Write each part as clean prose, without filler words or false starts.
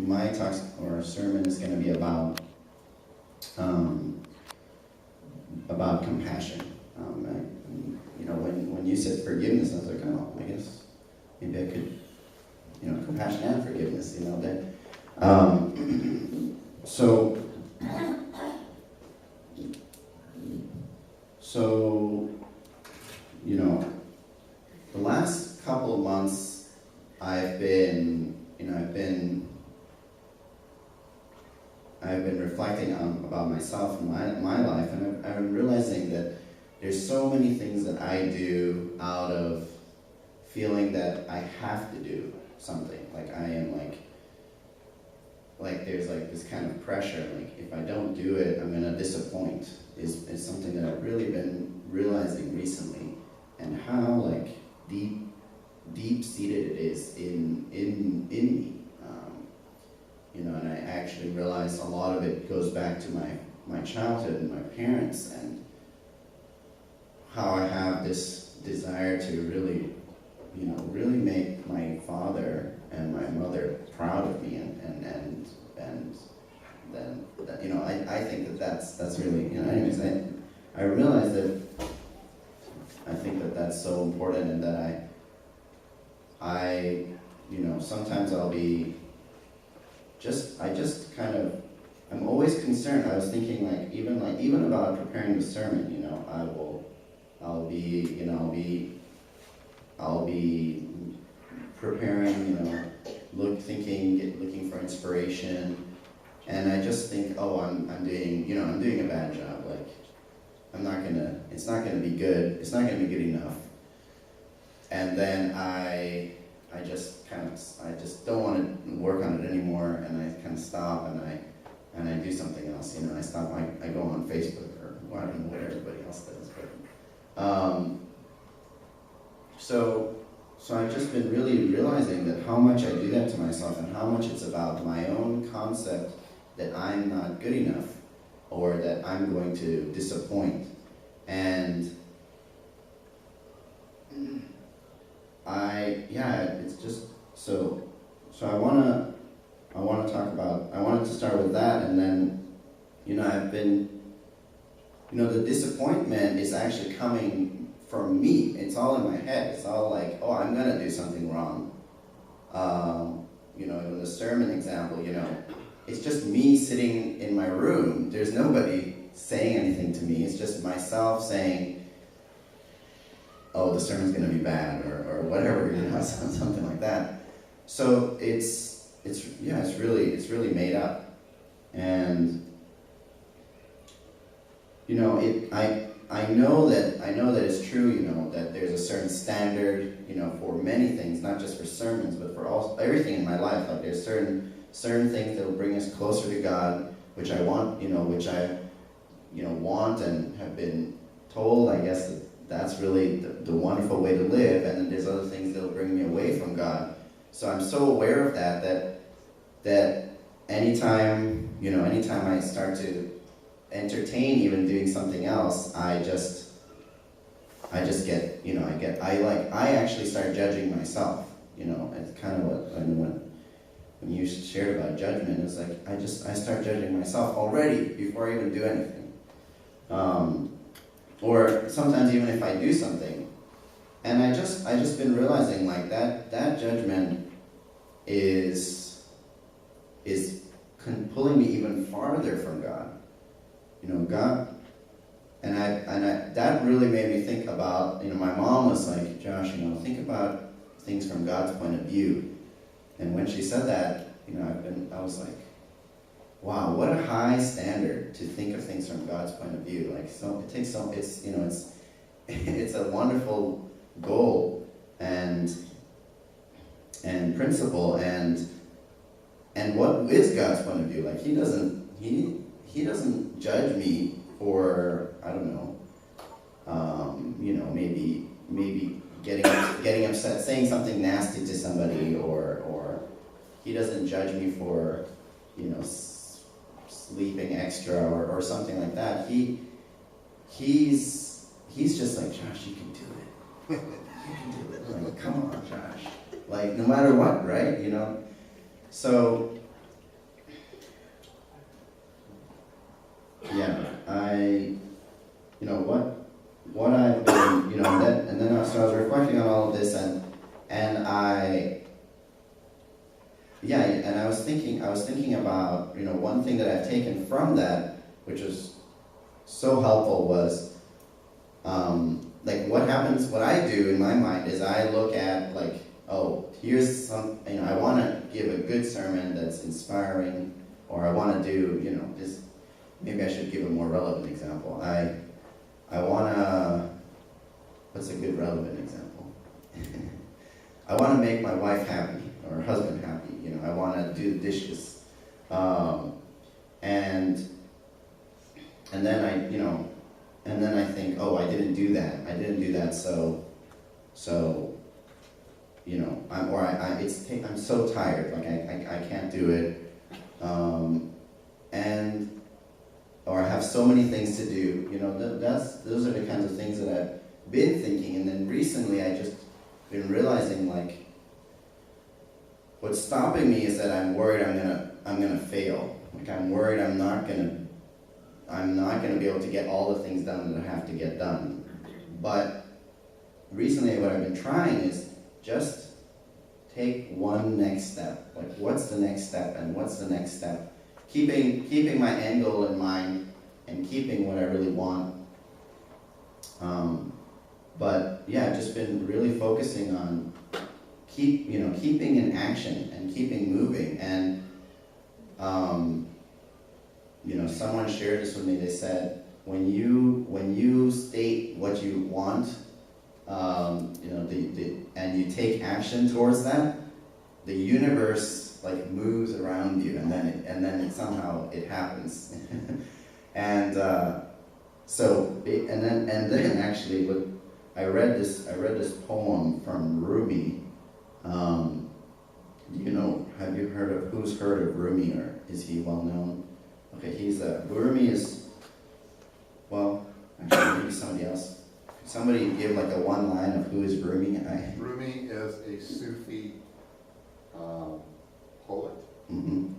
my talk or sermon is going to be about compassion. When you said forgiveness, I was like, oh, I guess maybe I could, compassion and forgiveness, So, the last couple of months, I've been reflecting about myself and my life, and I'm realizing that there's so many things that I do out of feeling that I have to do something. Like I am like there's like this kind of pressure, like if I don't do it, I'm gonna disappoint, is something that I've really been realizing recently, and how like deep-seated it is in me. And I actually realized a lot of it goes back to my childhood and my parents, and how I have this desire to really make my father and my mother proud of me, and then I think that's really, anyways, I realize that I think that that's so important, and that I sometimes I'll be I'm always concerned. I was thinking even about preparing the sermon, I'll be preparing, looking for inspiration, and I just think, oh, I'm doing a bad job. Like, it's not gonna be good. It's not gonna be good enough. And then I just don't want to work on it anymore, and I kind of stop, and I do something else. I stop. I go on Facebook, or I don't know what everybody else does, but so I've just been really realizing that how much I do that to myself, and how much it's about my own concept that I'm not good enough, or that I'm going to disappoint, and it's just so I wanted to start with that, and then I've been the disappointment is actually coming from me. It's all in my head. It's all like, oh, I'm gonna do something wrong. In the sermon example, it's just me sitting in my room. There's nobody saying anything to me. It's just myself saying, oh, the sermon's going to be bad, or whatever, something like that. So it's really made up, and I know that it's true. That there's a certain standard, for many things, not just for sermons, but for everything in my life. Like there's certain things that will bring us closer to God, which I want, want and have been told, I guess, that's really the wonderful way to live, and then there's other things that will bring me away from God. So I'm so aware of that anytime I start to entertain even doing something else, I actually start judging myself. It's kind of what when you shared about judgment, it's like I start judging myself already before I even do anything. Or sometimes even if I do something, and I just been realizing like that judgment is pulling me even farther from God. God, and that really made me think about, my mom was like, Josh, think about things from God's point of view. And when she said that, I was like, wow, what a high standard to think of things from God's point of view. Like, so it takes it's a wonderful goal and principle, and what is God's point of view? Like, he doesn't judge me for, I don't know, maybe getting upset, saying something nasty to somebody, or he doesn't judge me for, sleeping extra or something like that. He's just like, Josh, you can do it. You can do it. Like, come on, Josh. Like, no matter what, right? So yeah, and I was thinking about, one thing that I've taken from that, which was so helpful, was like what I do in my mind is I look at like, oh, here's some, I want to give a good sermon that's inspiring, or I want to do, just, maybe I should give a more relevant example. I want to, what's a good relevant example? I want to make my wife happy, or husband happy, I want to do the dishes. And then I think, oh, I didn't do that, so I'm so tired, like I can't do it, or I have so many things to do, those are the kinds of things that I've been thinking, and then recently I just been realizing, like, what's stopping me is that I'm worried I'm gonna fail. Like, I'm worried I'm not gonna be able to get all the things done that I have to get done. But recently what I've been trying is just take one next step. Like, what's the next step, and what's the next step? Keeping my end goal in mind and keeping what I really want. But yeah, I've just been really focusing on keeping in action and keeping moving. And someone shared this with me. They said, when you state what you want, and you take action towards that, the universe like moves around you, and then somehow it happens. And then actually, I read this poem from Rumi. Have you who's heard of Rumi, or is he well known? Okay, Rumi is, well, actually maybe somebody else. Could somebody give like a one line of who is Rumi? Rumi is a Sufi poet. Mm-hmm.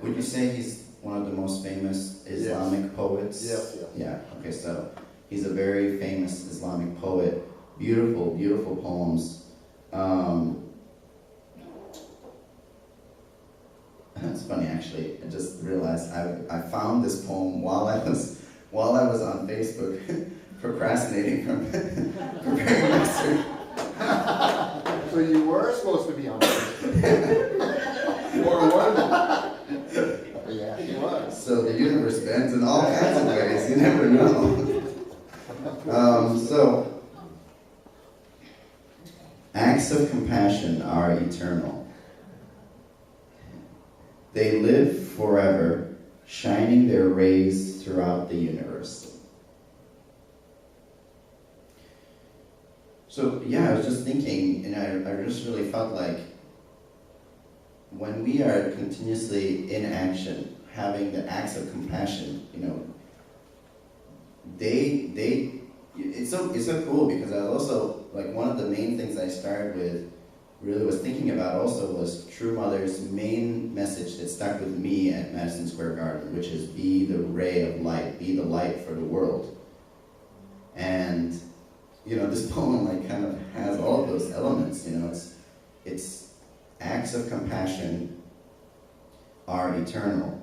Would you say he's one of the most famous Islamic poets? Yes. Yeah, okay, so he's a very famous Islamic poet. Beautiful, beautiful poems. It's funny, actually. I just realized I found this poem while I was on Facebook, procrastinating from preparing my sermon. So you were supposed to be on Facebook. Or were you? Yeah, he was. So the universe bends in all kinds of ways. You never know. So acts of compassion are eternal. They live forever, shining their rays throughout the universe. So yeah, I was just thinking, and I just really felt like when we are continuously in action, having the acts of compassion, it's so cool, because I also, like, one of the main things I started with, really was thinking about also, was True Mother's main message that stuck with me at Madison Square Garden, which is be the ray of light, be the light for the world. And this poem like kind of has all of those elements. It's acts of compassion are eternal.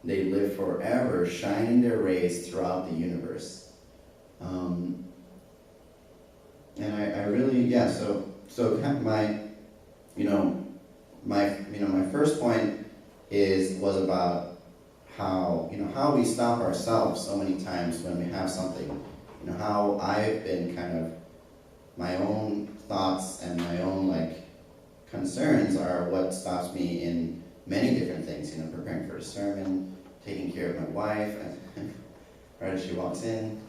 They live forever, shining their rays throughout the universe. And I really, so my first point was about how we stop ourselves so many times when we have something. How I've been kind of, my own thoughts and my own concerns are what stops me in many different things. Preparing for a sermon, taking care of my wife, right as she walks in.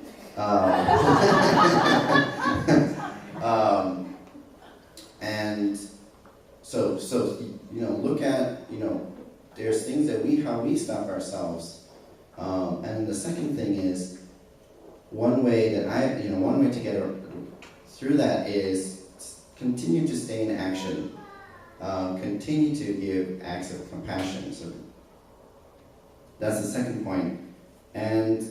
And so look at, there's things that how we stop ourselves. And the second thing is, one way to get through that is continue to stay in action. Continue to give acts of compassion. So that's the second point. And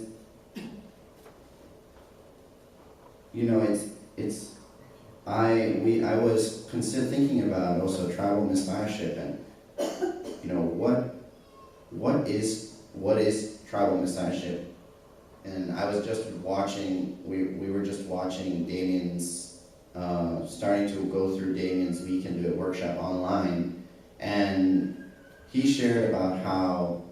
I was thinking about also travel messiahship, and what is tribal messiahship? And I was just watching, we were just watching Damien's, starting to go through Damien's We Can Do It workshop online, and he shared about how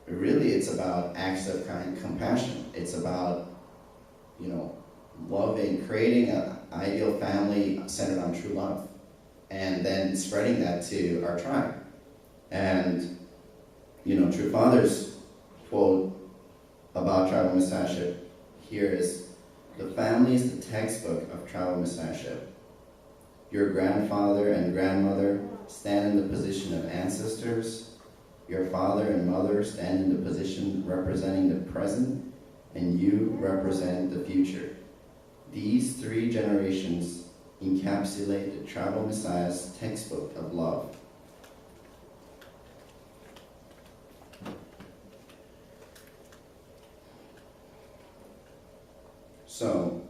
really it's about acts of kind compassion. It's about, loving, creating an ideal family centered on true love, and then spreading that to our tribe. And, True Father's quote about tribal messiahship here is, "The family is the textbook of tribal messiahship. Your grandfather and grandmother stand in the position of ancestors. Your father and mother stand in the position representing the present, and you represent the future. These three generations encapsulate the tribal messiah's textbook of love." So,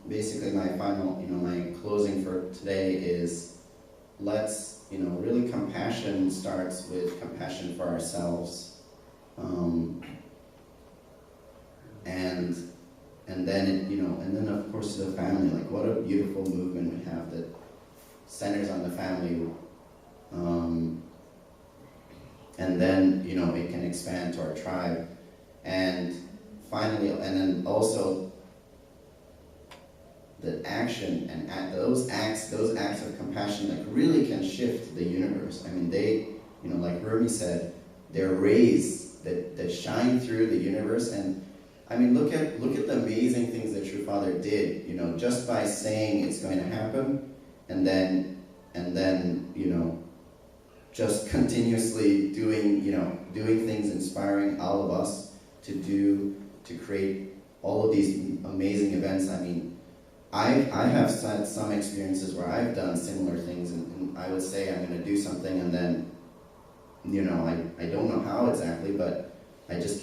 basically my final, my closing for today is, let's, really compassion starts with compassion for ourselves, and then and then of course the family. Like, what a beautiful movement we have that centers on the family, and then it can expand to our tribe, and finally, and then also the action and those acts of compassion, like, really can shift the universe. I mean, they, like Rumi said, they're rays that shine through the universe. And I mean, look at the amazing things that True Father did, just by saying it's going to happen, and then just continuously doing things, inspiring all of us to create all of these amazing events. I mean, I have had some experiences where I've done similar things, and I would say I'm going to do something, and then, I don't know how exactly, but I just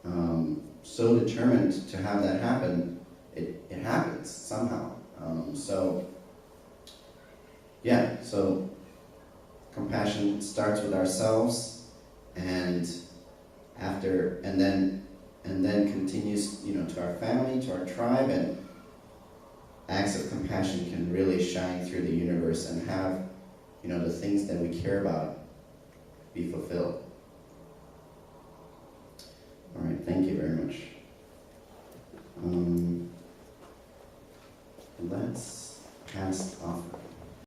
I'm so determined to have that happen. It happens somehow. So compassion starts with ourselves, and then continues, to our family, to our tribe, and acts of compassion can really shine through the universe and have, the things that we care about be fulfilled. All right, thank you very much. Let's pass off.